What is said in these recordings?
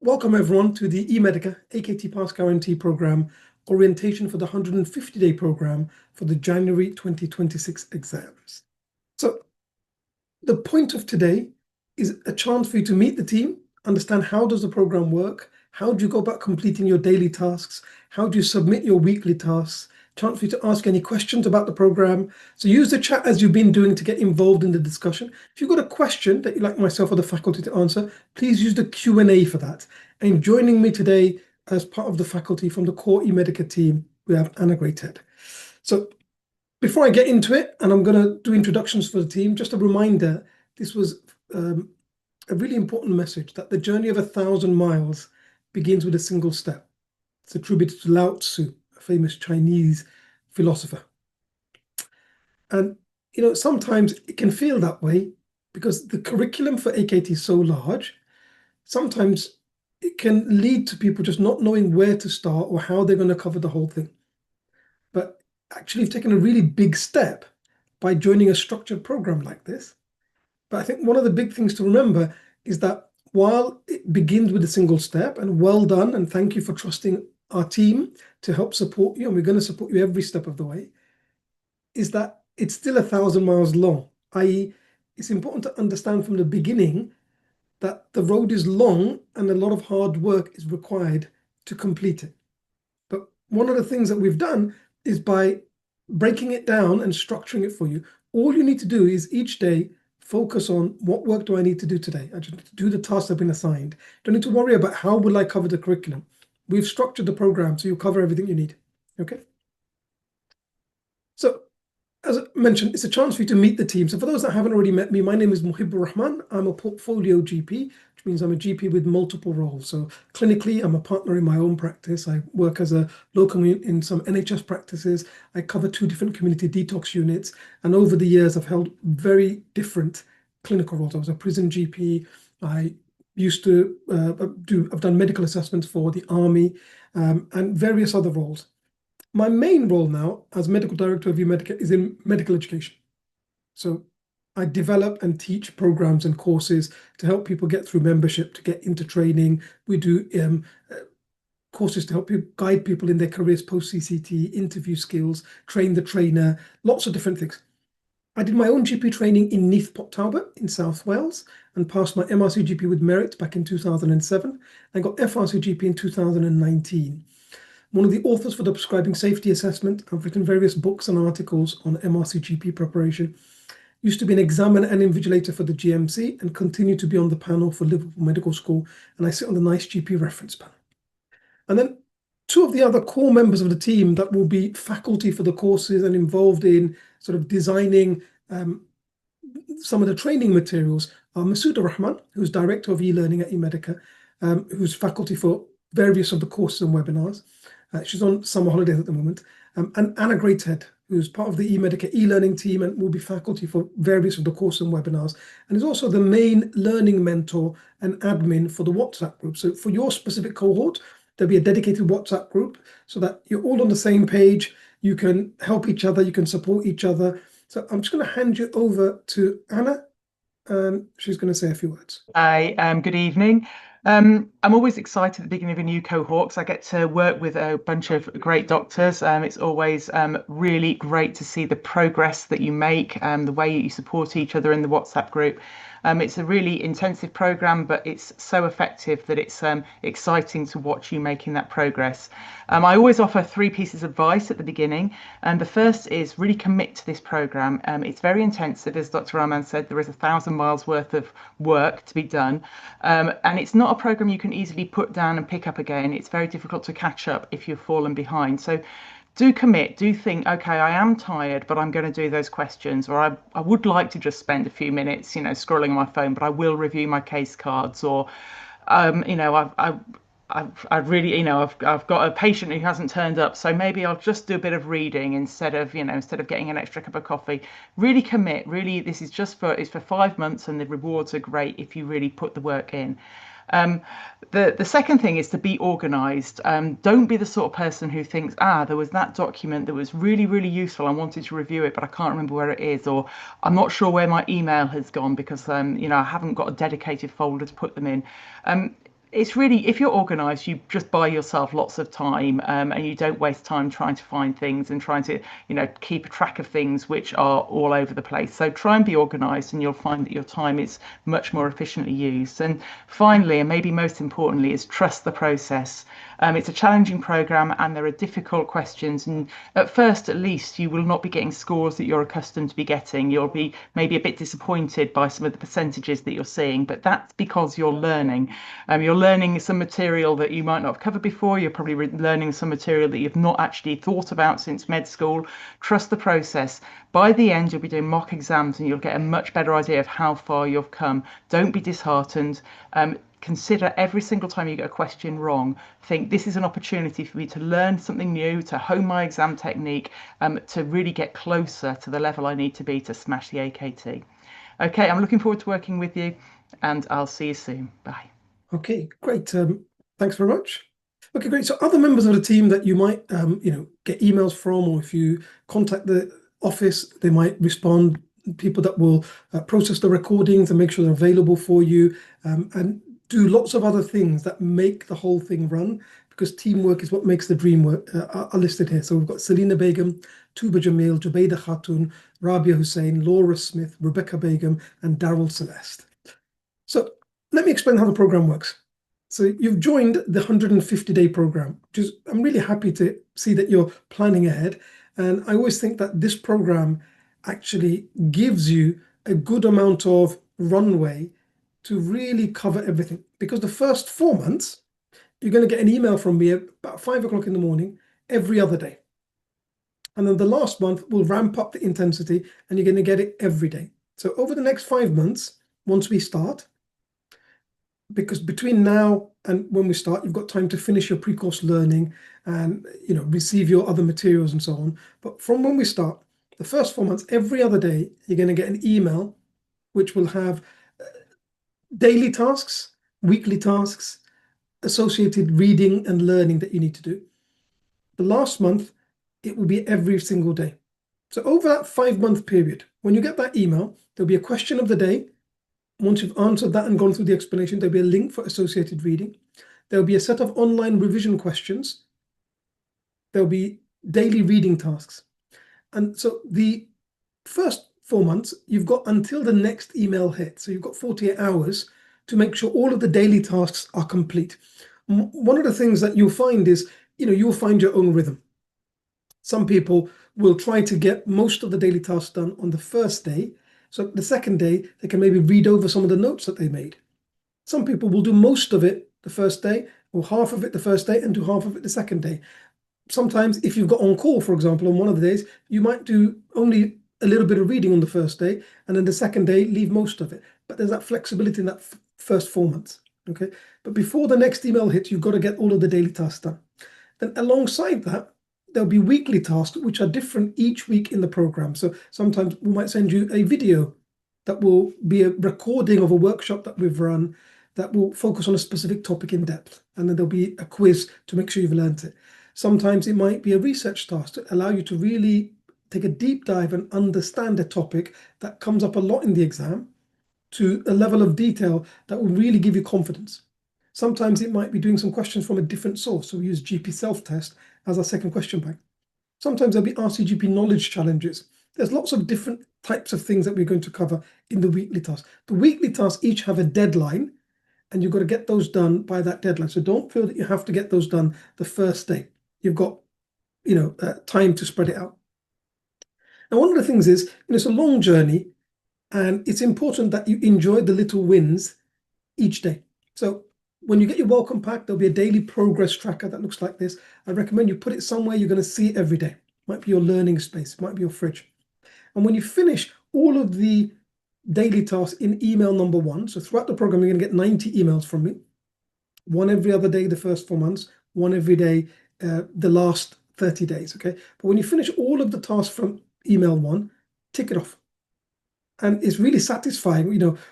Welcome everyone to the eMedica AKT Pass Guarantee Program orientation for the 150-day program for the January 2026 exams. So the point of today is a chance for you to meet the team, understand how does the program work, how do you go about completing your daily tasks, how do you submit your weekly tasks, chance for you to ask any questions about the program. So use the chat as you've been doing to get involved in the discussion. If you've got a question that you'd like myself or the faculty to answer, please use the Q&A for that. And joining me today as part of the faculty from the core eMedica team, we have Anna Greathead. So before I get into it, and I'm going to do introductions for the team, just a reminder, this was a really important message that the journey of 1,000 miles begins with a single step. It's attributed to Lao Tzu, a famous Chinese philosopher. And, sometimes it can feel that way because the curriculum for AKT is so large. Sometimes it can lead to people just not knowing where to start or how they're going to cover the whole thing. But actually, you've taken a really big step by joining a structured program like this. But I think one of the big things to remember is that while it begins with a single step, and well done, and thank you for trusting our team to help support you, and we're going to support you every step of the way, is that it's still 1,000 miles long, i.e., it's important to understand from the beginning that the road is long and a lot of hard work is required to complete it. But one of the things that we've done is by breaking it down and structuring it for you. All you need to do is each day focus on what work do I need to do today. I just need to do the tasks I've been assigned. Don't need to worry about how will I cover the curriculum. We've structured the program so you'll cover everything you need. Okay. So as I mentioned, it's a chance for you to meet the team. So for those that haven't already met me, my name is Muhibbur Rahman. I'm a portfolio GP, which means I'm a GP with multiple roles. So clinically, I'm a partner in my own practice. I work as a locum in some NHS practices. I cover 2 different community detox units. And over the years, I've held very different clinical roles. I was a prison GP. I used to I've done medical assessments for the army and various other roles. My main role now as medical director of eMedica is in medical education. So I develop and teach programs and courses to help people get through membership, to get into training. We do courses to help you guide people in their careers post-CCT, interview skills, train the trainer, lots of different things. I did my own GP training in Neath Port Talbot in South Wales and passed my MRCGP with merit back in 2007 and got FRCGP in 2019. One of the authors for the prescribing safety assessment. I've written various books and articles on MRCGP preparation. Used to be an examiner and invigilator for the GMC and continue to be on the panel for Liverpool Medical School. And I sit on the NICE GP reference panel. And then 2 of the other core members of the team that will be faculty for the courses and involved in sort of designing some of the training materials are Masouda Rahman, who's director of e-learning at eMedica, who's faculty for various of the courses and webinars. She's on summer holidays at the moment. And Anna Greathead, who's part of the eMedica e-learning team and will be faculty for various of the courses and webinars, and is also the main learning mentor and admin for the WhatsApp group. So for your specific cohort, there'll be a dedicated WhatsApp group so that you're all on the same page. You can help each other, you can support each other. So I'm just going to hand you over to Anna. She's going to say a few words. Hi, good evening. I'm always excited at the beginning of a new cohort because I get to work with a bunch of great doctors. It's always really great to see the progress that you make, the way you support each other in the WhatsApp group. It's a really intensive program, but it's so effective that it's exciting to watch you making that progress. I always offer 3 pieces of advice at the beginning. And the first is really commit to this program. It's very intensive. As Dr. Rahman said, there is 1,000 miles worth of work to be done. And it's not a program you can easily put down and pick up again. It's very difficult to catch up if you've fallen behind. So do commit, do think, okay, I am tired, but I'm going to do those questions, or I would like to just spend a few minutes, scrolling on my phone, but I will review my case cards, or, I've really, I've got a patient who hasn't turned up, so maybe I'll just do a bit of reading instead of getting an extra cup of coffee. Really commit. Really, this is it's for 5 months, and the rewards are great if you really put the work in. The second thing is to be organized. Don't be the sort of person who thinks, there was that document that was really, really useful. I wanted to review it, but I can't remember where it is, or I'm not sure where my email has gone because, I haven't got a dedicated folder to put them in. It's really, if you're organized, you just buy yourself lots of time, and you don't waste time trying to find things and trying to, keep a track of things which are all over the place. So try and be organized, and you'll find that your time is much more efficiently used. And finally, and maybe most importantly, is trust the process. It's a challenging program and there are difficult questions. And at first, at least, you will not be getting scores that you're accustomed to be getting. You'll be maybe a bit disappointed by some of the percentages that you're seeing, but that's because you're learning. You're learning some material that you might not have covered before. You're probably learning some material that you've not actually thought about since med school. Trust the process. By the end, you'll be doing mock exams and you'll get a much better idea of how far you've come. Don't be disheartened. Consider every single time you get a question wrong, think this is an opportunity for me to learn something new, to hone my exam technique, to really get closer to the level I need to be to smash the AKT. Okay, I'm looking forward to working with you and I'll see you soon. Bye. Okay, great. Thanks very much. Okay, great. So other members of the team that you might, get emails from, or if you contact the office, they might respond. People that will process the recordings and make sure they're available for you, and do lots of other things that make the whole thing run, because teamwork is what makes the dream work, are listed here. So we've got Selina Begum, Tuba Jamil, Jubaida Khatun, Rabia Hussein, Laura Smith, Rebecca Begum, and Daryl Celeste. So let me explain how the program works. So you've joined the 150-day program, which is, I'm really happy to see that you're planning ahead. And I always think that this program actually gives you a good amount of runway to really cover everything. Because the first 4 months, you're going to get an email from me about 5 o'clock in the morning every other day. And then the last month will ramp up the intensity and you're going to get it every day. So over the next 5 months, once we start, because between now and when we start, you've got time to finish your pre-course learning and receive your other materials and so on. But from when we start, the first 4 months, every other day, you're going to get an email which will have daily tasks, weekly tasks, associated reading and learning that you need to do. The last month, it will be every single day. So over that 5-month period, when you get that email, there'll be a question of the day. Once you've answered that and gone through the explanation, there'll be a link for associated reading. There'll be a set of online revision questions. There'll be daily reading tasks. And so the first 4 months, you've got until the next email hits. So you've got 48 hours to make sure all of the daily tasks are complete. One of the things that you'll find is, you'll find your own rhythm. Some people will try to get most of the daily tasks done on the first day. So the second day, they can maybe read over some of the notes that they made. Some people will do most of it the first day, or half of it the first day, and do half of it the second day. Sometimes if you've got on call, for example, on one of the days, you might do only a little bit of reading on the first day, and then the second day, leave most of it. But there's that flexibility in that first 4 months, okay? But before the next email hits, you've got to get all of the daily tasks done. Then alongside that, there'll be weekly tasks, which are different each week in the program. So sometimes we might send you a video that will be a recording of a workshop that we've run that will focus on a specific topic in depth. And then there'll be a quiz to make sure you've learned it. Sometimes it might be a research task to allow you to really take a deep dive and understand a topic that comes up a lot in the exam to a level of detail that will really give you confidence. Sometimes it might be doing some questions from a different source. So we use GP self-test as our second question bank. Sometimes there'll be RCGP knowledge challenges. There's lots of different types of things that we're going to cover in the weekly tasks. The weekly tasks each have a deadline, and you've got to get those done by that deadline. So don't feel that you have to get those done the first day. You've got, time to spread it out. Now, one of the things is, it's a long journey, and it's important that you enjoy the little wins each day. So when you get your welcome pack, there'll be a daily progress tracker that looks like this. I recommend you put it somewhere you're going to see it every day. It might be your learning space, it might be your fridge. And when you finish all of the daily tasks in email number 1, so throughout the program, you're going to get 90 emails from me. 1 every other day the first 4 months, 1 every day the last 30 days, okay? But when you finish all of the tasks from email 1, tick it off. And it's really satisfying.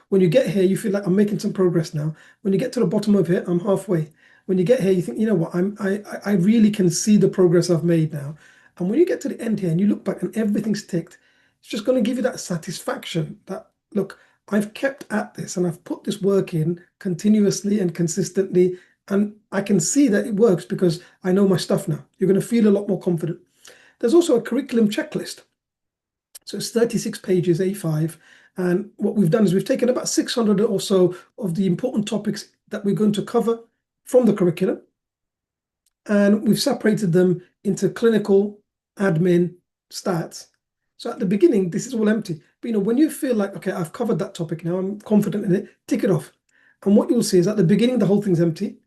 When you get here, you feel like I'm making some progress now. When you get to the bottom of it, I'm halfway. When you get here, you think, you know what, I really can see the progress I've made now. And when you get to the end here and you look back and everything's ticked, it's just going to give you that satisfaction that, look, I've kept at this and I've put this work in continuously and consistently, and I can see that it works because I know my stuff now. You're going to feel a lot more confident. There's also a curriculum checklist. So it's 36 pages, A5. And what we've done is we've taken about 600 or so of the important topics that we're going to cover from the curriculum. And we've separated them into clinical, admin, stats. So at the beginning, this is all empty. But when you feel like, okay, I've covered that topic now, I'm confident in it, tick it off. And what you'll see is at the beginning, the whole thing's empty.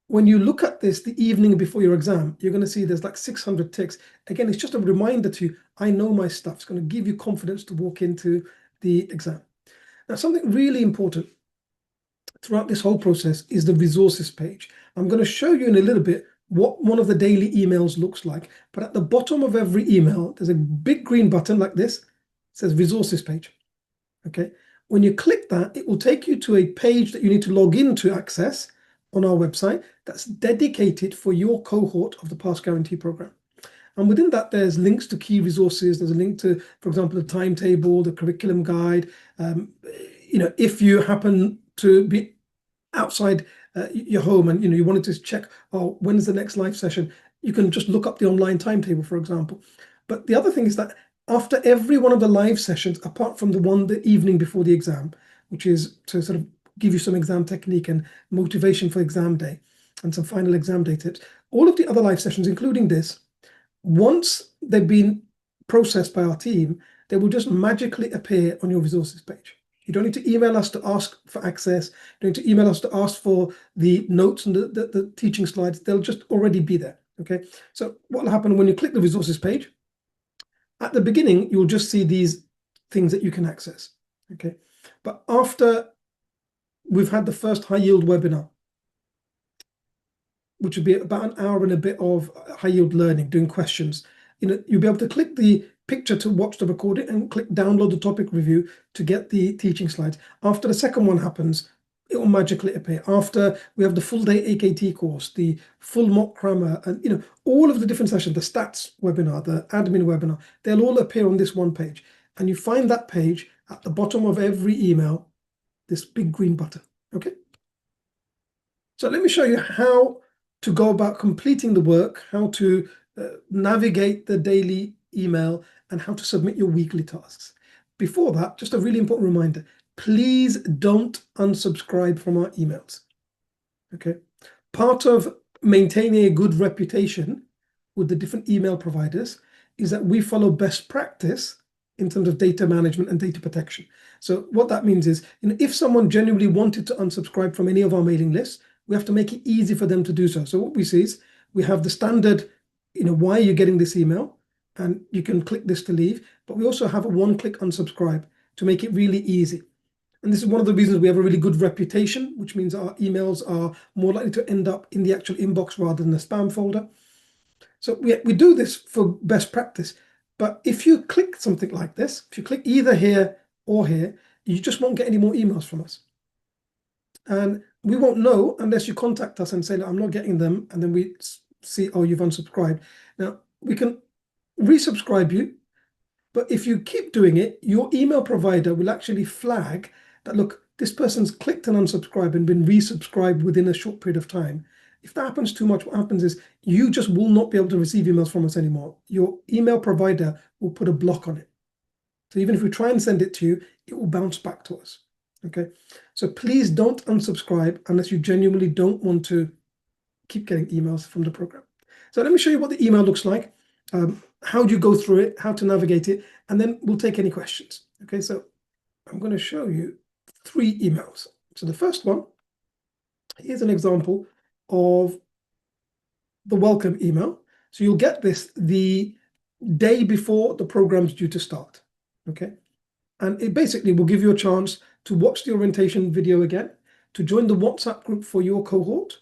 When you look at this the evening before your exam, you're going to see there's like 600 ticks. Again, it's just a reminder to you, I know my stuff. It's going to give you confidence to walk into the exam. Now, something really important throughout this whole process is the resources page. I'm going to show you in a little bit what one of the daily emails looks like. But at the bottom of every email, there's a big green button like this. It says resources page. Okay. When you click that, it will take you to a page that you need to log in to access on our website that's dedicated for your cohort of the Pass Guarantee program. And within that, there's links to key resources. There's a link to, for example, the timetable, the curriculum guide. If you happen to be outside your home and you wanted to check, oh, when's the next live session, you can just look up the online timetable, for example. But the other thing is that after every one of the live sessions, apart from the one the evening before the exam, which is to sort of give you some exam technique and motivation for exam day and some final exam day tips, all of the other live sessions, including this, once they've been processed by our team, they will just magically appear on your resources page. You don't need to email us to ask for access. You don't need to email us to ask for the notes and the teaching slides. They'll just already be there. Okay. So what will happen when you click the resources page? At the beginning, you'll just see these things that you can access. Okay. But after we've had the first high yield webinar, which would be about an hour and a bit of high yield learning, doing questions, you'll be able to click the picture to watch the recording and click download the topic review to get the teaching slides. After the second one happens, it will magically appear. After we have the full day AKT course, the full mock grammar, and all of the different sessions, the stats webinar, the admin webinar, they'll all appear on this one page. And you find that page at the bottom of every email, this big green button. Okay. So let me show you how to go about completing the work, how to navigate the daily email, and how to submit your weekly tasks. Before that, just a really important reminder, please don't unsubscribe from our emails. Okay. Part of maintaining a good reputation with the different email providers is that we follow best practice in terms of data management and data protection. So what that means is, if someone genuinely wanted to unsubscribe from any of our mailing lists, we have to make it easy for them to do so. So what we see is we have the standard, why are you getting this email? And you can click this to leave. But we also have a one-click unsubscribe to make it really easy. And this is one of the reasons we have a really good reputation, which means our emails are more likely to end up in the actual inbox rather than the spam folder. So we do this for best practice. But if you click something like this, if you click either here or here, you just won't get any more emails from us. And we won't know unless you contact us and say, I'm not getting them. And then we see, oh, you've unsubscribed. Now, we can resubscribe you. But if you keep doing it, your email provider will actually flag that, look, this person's clicked and unsubscribed and been resubscribed within a short period of time. If that happens too much, what happens is you just will not be able to receive emails from us anymore. Your email provider will put a block on it. So even if we try and send it to you, it will bounce back to us. Okay. So please don't unsubscribe unless you genuinely don't want to keep getting emails from the program. So let me show you what the email looks like. How do you go through it, how to navigate it, and then we'll take any questions. Okay, so I'm going to show you 3 emails. So the first one, here's an example of the welcome email. So you'll get this the day before the program's due to start. Okay, and it basically will give you a chance to watch the orientation video again, to join the WhatsApp group for your cohort.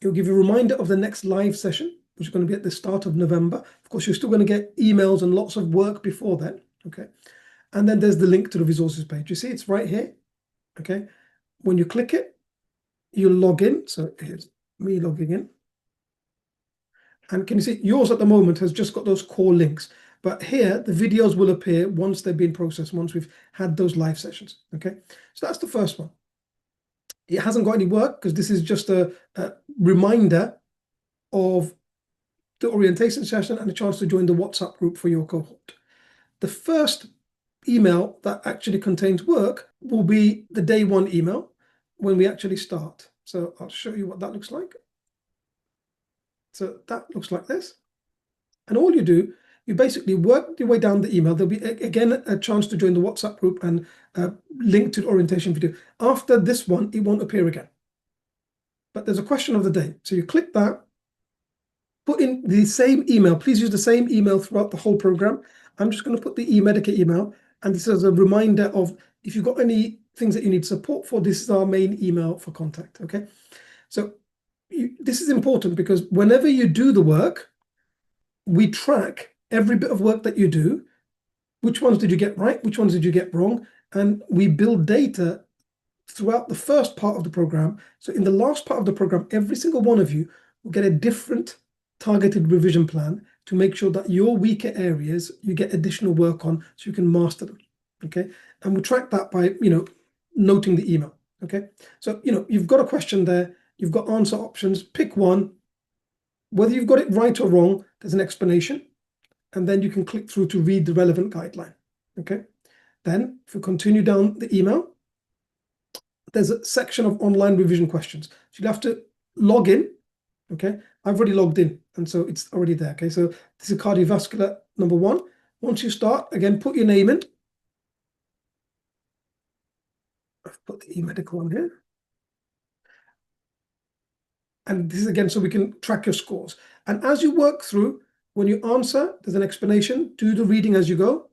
It'll give you a reminder of the next live session, which is going to be at the start of November. Of course, you're still going to get emails and lots of work before then. Okay. And then there's the link to the resources page. You see, it's right here. Okay. When you click it, you log in. So here's me logging in. And can you see yours at the moment has just got those core links. But here, the videos will appear once they've been processed, once we've had those live sessions, okay? So that's the first one. It hasn't got any work because this is just a reminder of the orientation session and a chance to join the WhatsApp group for your cohort. The first email that actually contains work will be the day one email when we actually start. So I'll show you what that looks like. So that looks like this. And all you do, you basically work your way down the email. There'll be, again, a chance to join the WhatsApp group and link to the orientation video. After this one, it won't appear again. But there's a question of the day. So you click that, put in the same email. Please use the same email throughout the whole program. I'm just going to put the eMedica email. And this is a reminder of if you've got any things that you need support for, this is our main email for contact, okay? So this is important because whenever you do the work, we track every bit of work that you do. Which ones did you get right? Which ones did you get wrong? And we build data throughout the first part of the program. So in the last part of the program, every single one of you will get a different targeted revision plan to make sure that your weaker areas, you get additional work on so you can master them, okay? And we track that by, noting the email, okay? So, you've got a question there, you've got answer options, pick one. Whether you've got it right or wrong, there's an explanation, and then you can click through to read the relevant guideline, okay? Then, if we continue down the email, there's a section of online revision questions. So you'll have to log in, okay? I've already logged in, and so it's already there, okay? So this is cardiovascular number one. Once you start, again, put your name in. I've put the eMedical on here. And this is again, so we can track your scores. And as you work through, when you answer, there's an explanation, do the reading as you go.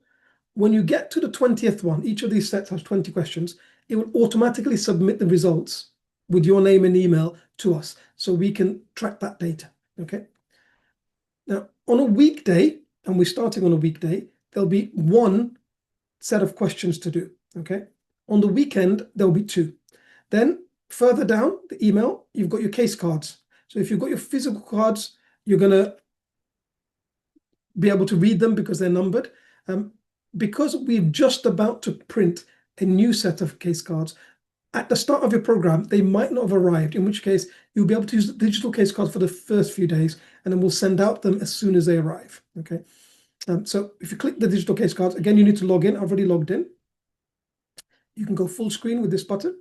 When you get to the 20th one, each of these sets has 20 questions, it will automatically submit the results with your name and email to us so we can track that data, okay? Now, on a weekday, and we're starting on a weekday, there'll be one set of questions to do, okay? On the weekend, there'll be two. Then further down the email, you've got your case cards. So if you've got your physical cards, you're going to be able to read them because they're numbered. Because we're just about to print a new set of case cards, at the start of your program, they might not have arrived, in which case you'll be able to use the digital case cards for the first few days, and then we'll send out them as soon as they arrive, okay? So if you click the digital case cards, again, you need to log in. I've already logged in. You can go full screen with this button.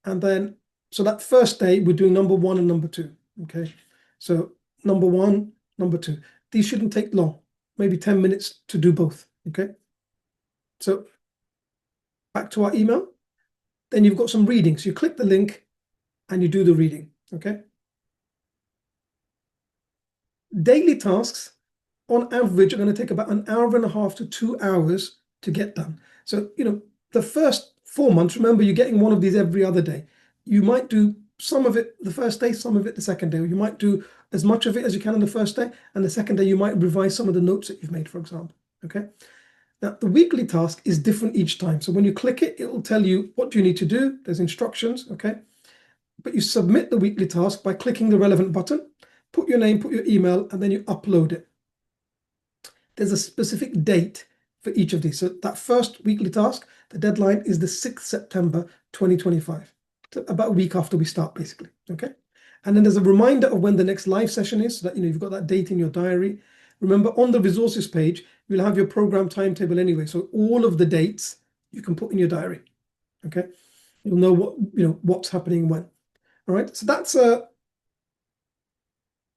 And then, so that first day, we're doing number one and number two, okay? So number one, number two. These shouldn't take long, maybe 10 minutes to do both, okay? So back to our email. Then you've got some readings. You click the link and you do the reading, okay? Daily tasks, on average, are going to take about an hour and a half to 2 hours to get done. So, the first 4 months, remember, you're getting one of these every other day. You might do some of it the first day, some of it the second day. Or you might do as much of it as you can on the first day, and the second day you might revise some of the notes that you've made, for example, okay? Now, the weekly task is different each time. So when you click it, it will tell you what you need to do. There's instructions, okay? But you submit the weekly task by clicking the relevant button, put your name, put your email, and then you upload it. There's a specific date for each of these. So that first weekly task, the deadline is the 6th September 2025. So about a week after we start, basically, okay? And then there's a reminder of when the next live session is, so that you've got that date in your diary. Remember, on the resources page, you'll have your program timetable anyway. So all of the dates you can put in your diary, okay? You'll know what's happening when. All right, so that's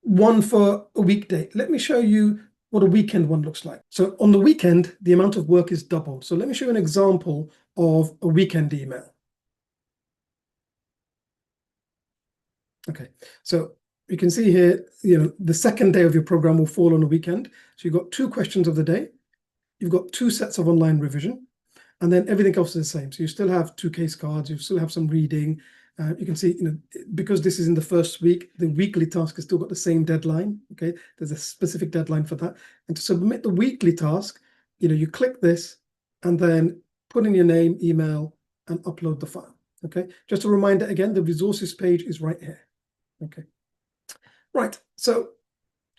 one for a weekday. Let me show you what a weekend one looks like. So on the weekend, the amount of work is doubled. So let me show you an example of a weekend email. Okay, so you can see here, the second day of your program will fall on a weekend. So you've got 2 questions of the day. You've got 2 sets of online revision, and then everything else is the same. So you still have 2 case cards. You still have some reading. You can see, because this is in the first week, the weekly task has still got the same deadline. Okay, there's a specific deadline for that. And to submit the weekly task, you click this and then put in your name, email, and upload the file. Okay, just a reminder again, the resources page is right here. Okay, right. So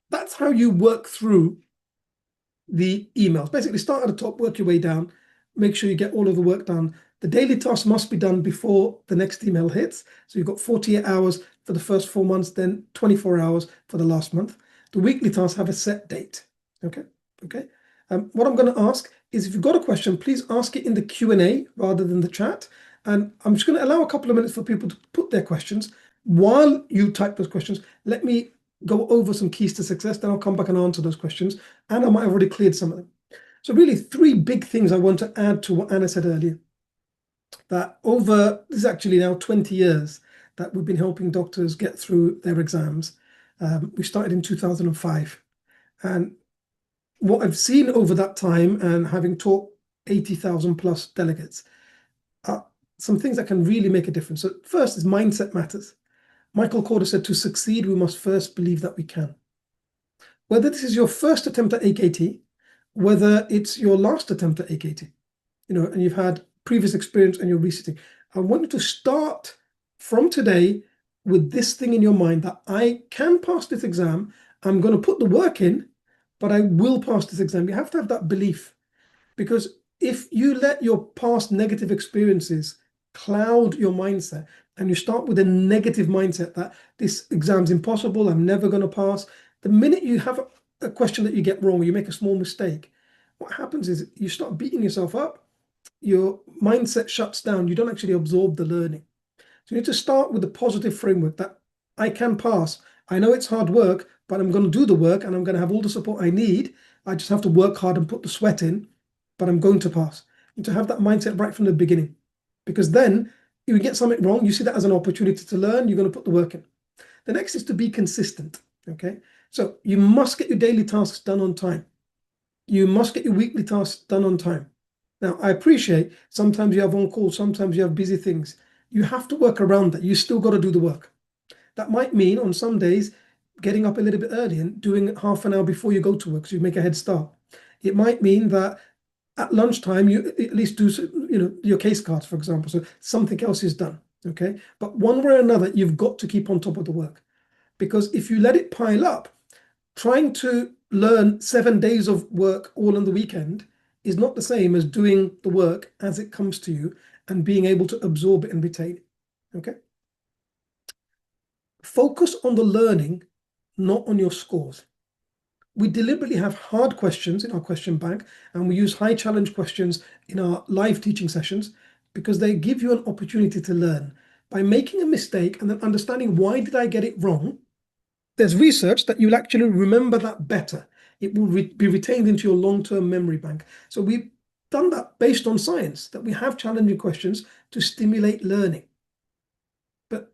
that's how you work through the emails. Basically, start at the top, work your way down, make sure you get all of the work done. The daily task must be done before the next email hits. So you've got 48 hours for the first 4 months, then 24 hours for the last month. The weekly tasks have a set date. Okay. Okay. What I'm going to ask is, if you've got a question, please ask it in the Q&A rather than the chat. And I'm just going to allow a couple of minutes for people to put their questions. While you type those questions, let me go over some keys to success. Then I'll come back and answer those questions. And I might have already cleared some of them. So really, three big things I want to add to what Anna said earlier. That this is actually now 20 years that we've been helping doctors get through their exams. We started in 2005. And what I've seen over that time, and having taught 80,000 plus delegates, are some things that can really make a difference. So first is mindset matters. Michael Corder said, to succeed, we must first believe that we can. Whether this is your first attempt at AKT, whether it's your last attempt at AKT, and you've had previous experience and you're resitting, I want you to start from today with this thing in your mind, that I can pass this exam. I'm going to put the work in, but I will pass this exam. You have to have that belief, because if you let your past negative experiences cloud your mindset, and you start with a negative mindset that this exam's impossible, I'm never going to pass, the minute you have a question that you get wrong, or you make a small mistake, what happens is you start beating yourself up, your mindset shuts down, you don't actually absorb the learning. So you need to start with a positive framework that I can pass. I know it's hard work, but I'm going to do the work and I'm going to have all the support I need. I just have to work hard and put the sweat in, but I'm going to pass. You need to have that mindset right from the beginning, because then if you get something wrong, you see that as an opportunity to learn, you're going to put the work in. The next is to be consistent. Okay. So you must get your daily tasks done on time. You must get your weekly tasks done on time. Now, I appreciate sometimes you have on call, sometimes you have busy things. You have to work around that. You still got to do the work. That might mean on some days getting up a little bit early and doing half an hour before you go to work, so you make a head start. It might mean that at lunchtime you at least do your case cards, for example, so something else is done. Okay, but one way or another, you've got to keep on top of the work, because if you let it pile up, trying to learn 7 days of work all on the weekend is not the same as doing the work as it comes to you and being able to absorb it and retain it. Okay. Focus on the learning, not on your scores. We deliberately have hard questions in our question bank, and we use high challenge questions in our live teaching sessions, because they give you an opportunity to learn. By making a mistake and then understanding, why did I get it wrong? There's research that you'll actually remember that better. It will be retained into your long-term memory bank. So we've done that based on science, that we have challenging questions to stimulate learning. But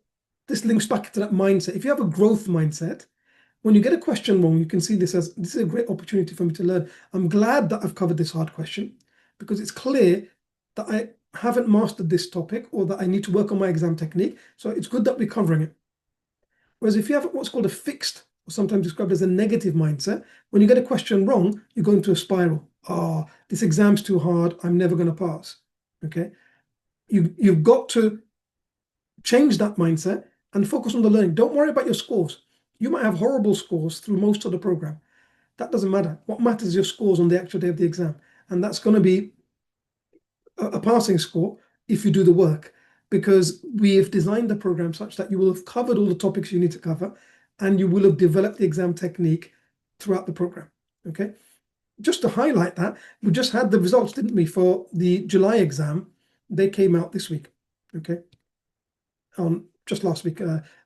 this links back to that mindset. If you have a growth mindset, when you get a question wrong, you can see this as, this is a great opportunity for me to learn. I'm glad that I've covered this hard question, because it's clear that I haven't mastered this topic, or that I need to work on my exam technique. So it's good that we're covering it. Whereas if you have what's called a fixed, or sometimes described as a negative mindset, when you get a question wrong, you go into a spiral. Oh, this exam's too hard, I'm never going to pass. Okay. You've got to change that mindset and focus on the learning. Don't worry about your scores. You might have horrible scores through most of the program. That doesn't matter. What matters is your scores on the actual day of the exam. And that's going to be a passing score if you do the work, because we have designed the program such that you will have covered all the topics you need to cover, and you will have developed the exam technique throughout the program. Okay. Just to highlight that, we just had the results, didn't we, for the July exam? They came out this week. Okay. On just last week,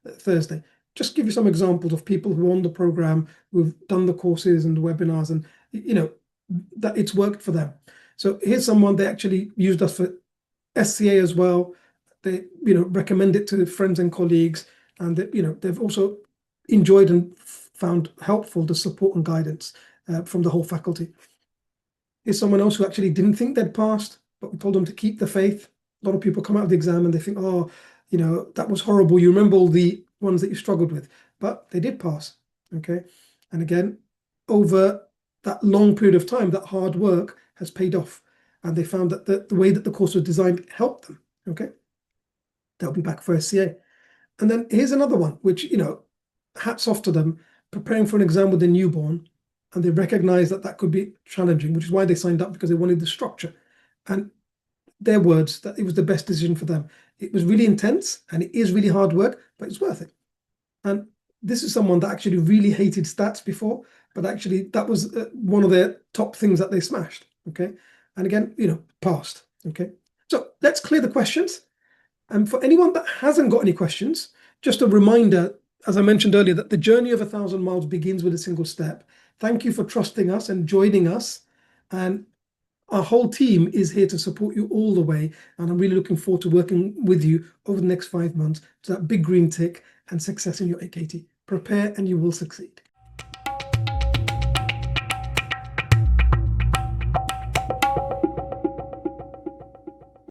Thursday. Just give you some examples of people who are on the program, who've done the courses and the webinars, and that it's worked for them. So here's someone, they actually used us for SCA as well. They recommend it to friends and colleagues, and they've also enjoyed and found helpful the support and guidance from the whole faculty. Here's someone else who actually didn't think they'd passed, but we told them to keep the faith. A lot of people come out of the exam and they think, oh, that was horrible. You remember all the ones that you struggled with, but they did pass. Okay. And again, over that long period of time, that hard work has paid off. And they found that the way that the course was designed helped them. Okay. They'll be back for SCA. And then here's another one, which, hats off to them, preparing for an exam with a newborn. and they recognized that that could be challenging, which is why they signed up, because they wanted the structure. And their words, that it was the best decision for them. It was really intense and it is really hard work, but it's worth it. And this is someone that actually really hated stats before, but actually that was one of their top things that they smashed. Okay. And again, passed. Okay. So let's clear the questions. And for anyone that hasn't got any questions, just a reminder, as I mentioned earlier, that the journey of 1,000 miles begins with a single step. Thank you for trusting us and joining us. And our whole team is here to support you all the way. And I'm really looking forward to working with you over the next 5 months to that big green tick and success in your AKT. Prepare and you will succeed.